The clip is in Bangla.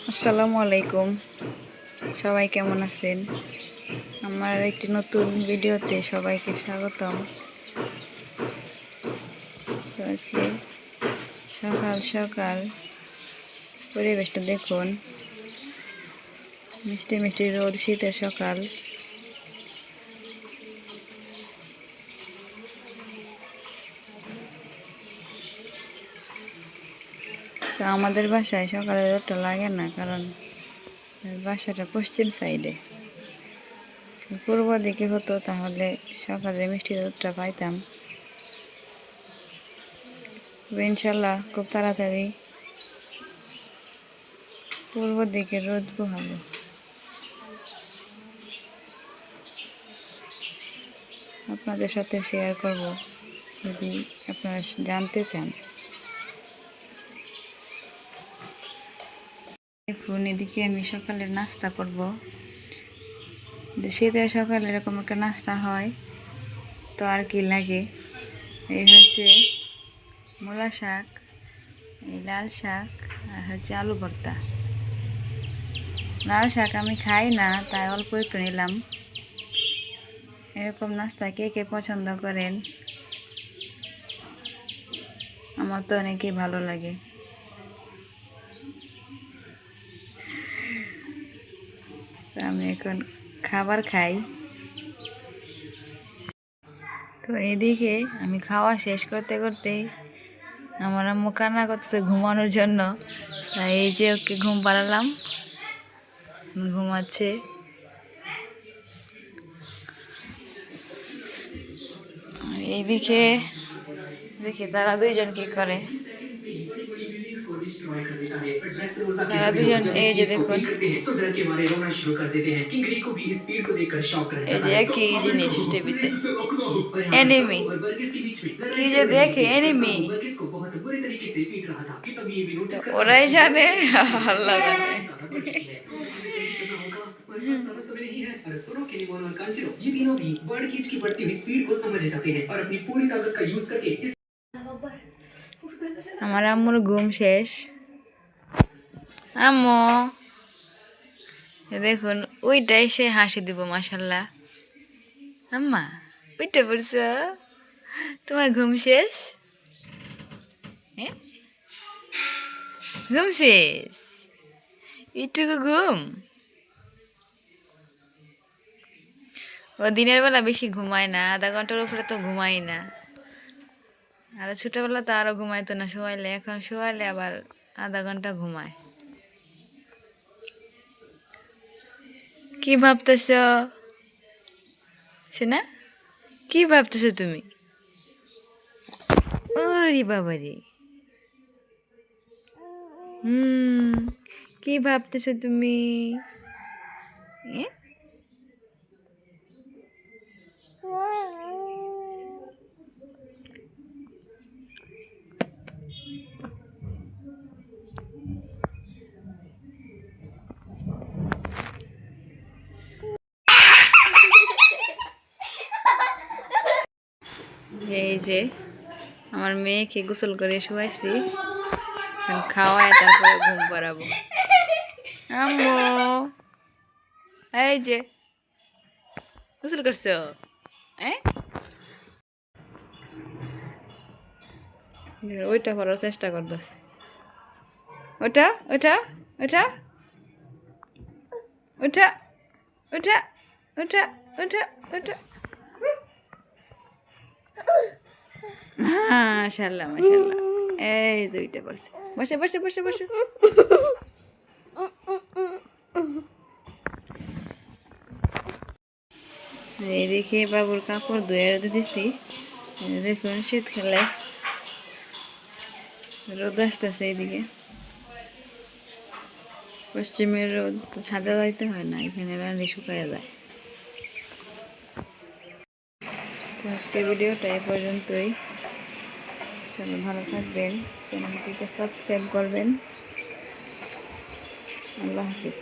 আসসালামু আলাইকুম, সবাই কেমন আছেন? আমার একটি নতুন ভিডিওতে সবাইকে স্বাগতম। তো আজকে সকাল সকাল পরিবেশটা দেখুন, মিষ্টি মিষ্টি রোদ, শীতের সকাল। তো আমাদের বাসায় সকালে রোদটা লাগে না, কারণ বাসাটা পশ্চিম সাইডে। পূর্ব দিকে হতো তাহলে সকালে মিষ্টি রোদটা পাইতাম। ইনশাল্লাহ খুব তাড়াতাড়ি পূর্ব দিকে রোদ পোহাবো। আপনাদের সাথে শেয়ার করব যদি আপনারা জানতে চান। দেখুন, এদিকে আমি সকালে নাস্তা করব। শীতের সকালে এরকম একটা নাস্তা হয় তো আর কি লাগে। এই হচ্ছে মূলা শাক, এই লাল শাক, আর হচ্ছে আলু ভর্তা। লাল শাক আমি খাই না, তাই অল্প একটু নিলাম। এরকম নাস্তা কে কে পছন্দ করেন? আমার তো অনেকেই ভালো লাগে। আমি এখন খাবার খাই। তো এদিকে আমি খাওয়া শেষ করতে করতে আমার আম্মু কান্না করতেছে ঘুমানোর জন্য, তাই এই যে ওকে ঘুম পাড়ালাম, ঘুমাচ্ছে। আর এইদিকে দেখি তারা দুইজন কি করে। তারা দুজন এই যে দেখুন, এই যে একই জিনিস টিভিতে এনিমি কি যে দেখে, এনিমি ওরাই জানে, আল্লাহ জানে। আমার আম্মুর ঘুম শেষ। আম্মু দেখুন, ওইটাই সে হাসি দিব মাশাল্লাহ। আম্মা ওইটা পড়ছ, তোমার ঘুম শেষ? ঘুম শেষ? এইটুকু ঘুম? ও দিনের বেলা বেশি ঘুমায় না, আধা ঘন্টার উপরে তো ঘুমাই না। আরো ছোটবেলা তো আরো ঘুমাইতো না, শোয়াইলে, এখন শোয়াইলে আবার আধা ঘন্টা ঘুমায়। কি ভাবতেছ শোনা? কি ভাবতেছ তুমি? ওরে বাবারে, কি ভাবতেছ তুমি? এই যে আমার মেয়েকে গোসল করে শুয়াইছি, খাওয়ায় তারপরে ঘুম পাড়াবো। আম্মু এই যে গোসল করছো? ওইটা করার চেষ্টা করতেছে। ওটা ওটা ওটা ওটা ওটা ওটা ওটা ওটা মাশাআল্লাহ মাশাআল্লাহ, এই দুইটা করছে। বসে বসে বসে বসে। এই দেখে বাবুর কাপড় ধুয়ে দিছি। দেখুন শীতকালে রোদ আসতেছে, এইদিকে পশ্চিমের রোদ তো ছাদে যাইতে হয় না, এখানে রান্না শুকায় যায়। তো আজকের ভিডিওটা এই পর্যন্তই। সবাই ভালো থাকবেন, চ্যানেলটিকে সাবস্ক্রাইব করবেন। আল্লাহ হাফিজ।